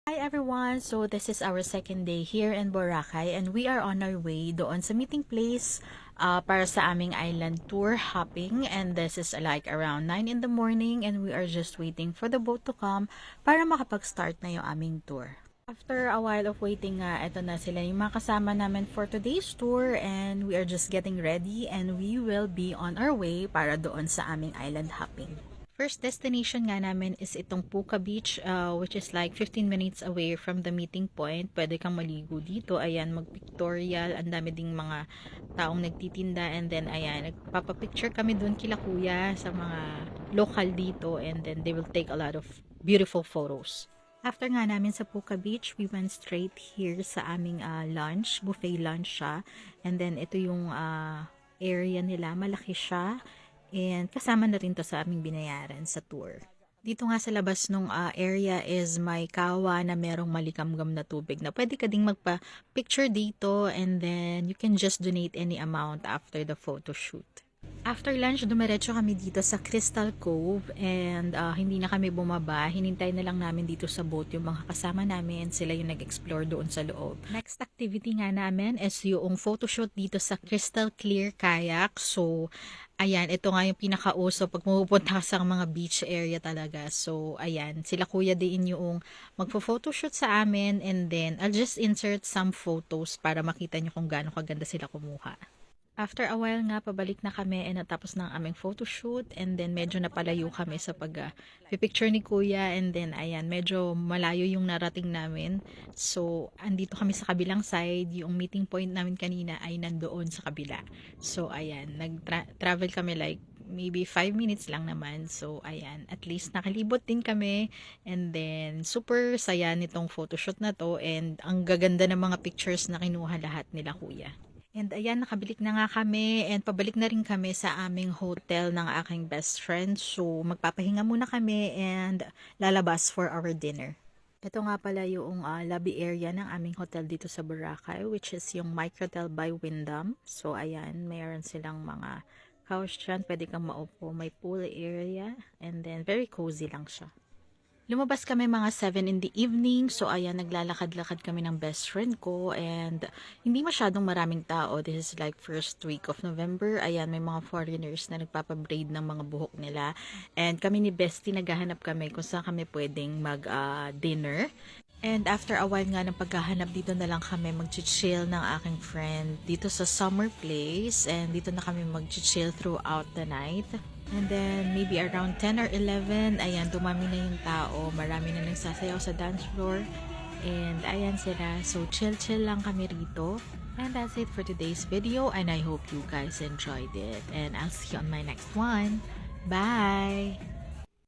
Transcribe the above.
Hi everyone! So this is our second day here in Boracay and we are on our way doon sa meeting place para sa aming island tour hopping, and this is like around 9 in the morning and we are just waiting for the boat to come para makapag-start na yung aming tour. After a while of waiting eto na sila yung mga kasama namin for today's tour and we are just getting ready and we will be on our way para doon sa aming island hopping. First destination nga namin is itong Puka Beach, which is like 15 minutes away from the meeting point. Pwede kang maligo dito. Ayan, mag-pictorial. Ang dami ding mga taong nagtitinda. And then, ayan, nagpapapicture kami dun kila kuya sa mga local dito. And then, they will take a lot of beautiful photos. After nga namin sa Puka Beach, we went straight here sa aming lunch. Buffet lunch siya. And then, ito yung area nila. Malaki siya. And kasama na rin to sa aming binayaran sa tour. Dito nga sa labas nung area is may kawa na merong malikamgam na tubig na pwede ka ding magpa-picture dito, and then you can just donate any amount after the photo shoot. After lunch, dumiretso kami dito sa Crystal Cove and hindi na kami bumaba. Hinintay na lang namin dito sa boat yung mga kasama namin. Sila yung nag-explore doon sa loob. Next activity nga namin is yung photoshoot dito sa Crystal Clear Kayak. So, ayan, ito nga yung pinakauso pag pupunta ka sa mga beach area talaga. So, ayan, sila kuya din yung magpo-photoshoot sa amin, and then I'll just insert some photos para makita nyo kung gaano kaganda sila kumuha. After a while nga, pabalik na kami and natapos ng aming photoshoot, and then medyo napalayo kami sa picture ni kuya, and then ayan, medyo malayo yung narating namin. So, andito kami sa kabilang side. Yung meeting point namin kanina ay nandoon sa kabila. So, ayan, nag-travel kami like maybe 5 minutes lang naman. So, ayan, at least nakalibot din kami, and then super saya nitong photoshoot na to, and ang gaganda ng mga pictures na kinuha lahat nila kuya. And ayan, nakabilik na nga kami and pabalik na rin kami sa aming hotel ng aking best friend. So, magpapahinga muna kami and lalabas for our dinner. Ito nga pala yung lobby area ng aming hotel dito sa Boracay, which is yung Microtel by Wyndham. So, ayan, mayroon silang mga couch dyan. Pwede kang maupo. May pool area, and then very cozy lang siya. Lumabas kami mga 7 in the evening. So, ayan, naglalakad-lakad kami ng best friend ko. And hindi masyadong maraming tao. This is like first week of November. Ayan, may mga foreigners na nagpapabraid ng mga buhok nila. And kami ni Bestie, naghahanap kami kung saan kami pwedeng mag-dinner. And after a while nga ng paghahanap, dito na lang kami mag-chill ng aking friend dito sa summer place. And dito na kami mag-chill throughout the night. And then, maybe around 10 or 11, ayan, dumami na yung tao. Marami na nagsasayaw sa dance floor. And ayan sila. So, chill-chill lang kami rito. And that's it for today's video. And I hope you guys enjoyed it. And I'll see you on my next one. Bye!